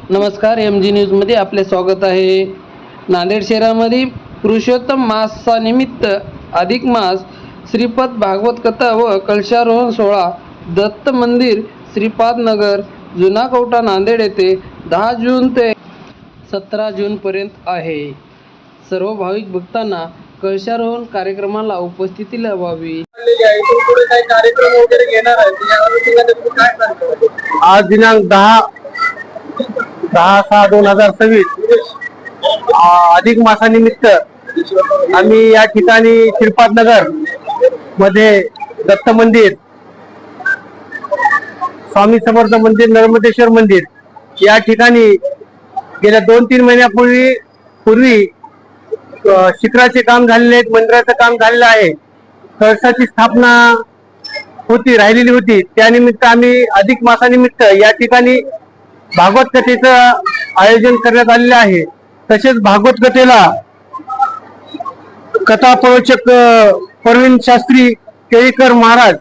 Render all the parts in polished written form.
नमस्कार, MG न्यूजमध्ये आपले स्वागत आहे. नांदेड शहरामध्ये पुरुषोत्तम मासानिमित्त अधिक मास, श्रीपद भागवत कथा व कलशारोहण सोहळा दत्त मंदिर, श्रीपाद नगर, जुना कवठा, नांदेड येथे 10 जून ते 17 जूनपर्यंत आहे. सर्व भाविक भक्तांना कलशारोहण कार्यक्रमाला उपस्थिती लावावी. आज दिनांक 10/6/2026 अधिक मासानिमित्त आम्ही या ठिकाणी श्रीपाद नगर मध्ये दत्त मंदिर, स्वामी समर्थ मंदिर, नर्मदेश्वर मंदिर या ठिकाणी गेल्या 2-3 महिन्यापूर्वी शिखराचे काम झालेले आहेत. मंदिराचं काम झालेलं आहे. कळसाची स्थापना राहिलेली होती. त्यानिमित्त आम्ही अधिक मासानिमित्त या ठिकाणी भागवत कथेचं आयोजन करण्यात आलेलं आहे. तसेच भागवत कथेला कथा प्रवचक प्रवीण शास्त्री केळीकर महाराज,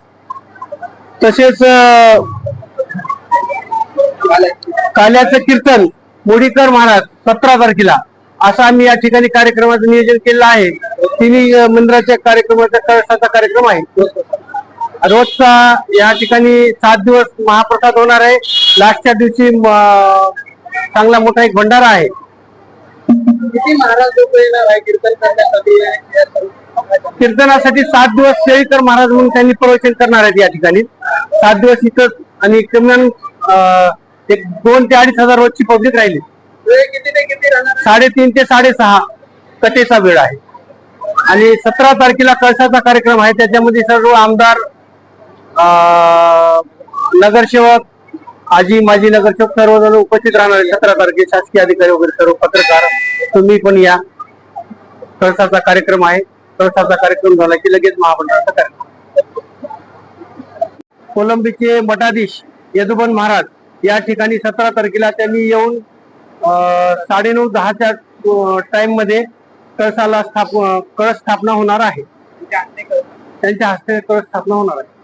तसेच काल्याचं कीर्तन मोडीकर महाराज 17 तारखेला असं आम्ही या ठिकाणी कार्यक्रमाचं नियोजन केलेलं आहे. तिन्ही मंदिराच्या कार्यक्रमाचा कळसाचा कार्यक्रम आहे. रोजचा या ठिकाणी 7 दिवस महाप्रसाद होणार आहे. लास्टच्या दिवशी चांगला मोठा एक भंडारा आहे. किती महाराज लोक येणार आहे कीर्तन करण्यासाठी? कीर्तनासाठी 7 दिवस केळीकर महाराज म्हणून त्यांनी प्रवचन करणार आहेत या ठिकाणी. 7 दिवस इथं आणि किमान 2 ते 2.5 हजार रोजची पब्लिक राहिली. किती ते किती राहणार? 3:30 ते 6:30 कथेचा वेळ आहे. आणि 17 तारखेला कळसाचा कार्यक्रम आहे. त्याच्यामध्ये सर्व आमदार, नगरसेवक, आजी माजी नगरसेवक सर्वजण उपस्थित राहणार आहे. 17 तारखेला शासकीय अधिकारी वगैरे सर्व, पत्रकार, तुम्ही पण या. कळसाचा कार्यक्रम आहे. कळसाचा कार्यक्रम झाला की लगेच महामंडळाचा कार्यक्रम. कोलंबीचे मठाधीश यदुबन महाराज या ठिकाणी 17 तारखेला त्यांनी येऊन 9:30-10च्या टाइम मध्ये कळसाला कळस स्थापना होणार आहे. त्यांच्या हस्ते कळस स्थापना होणार आहे.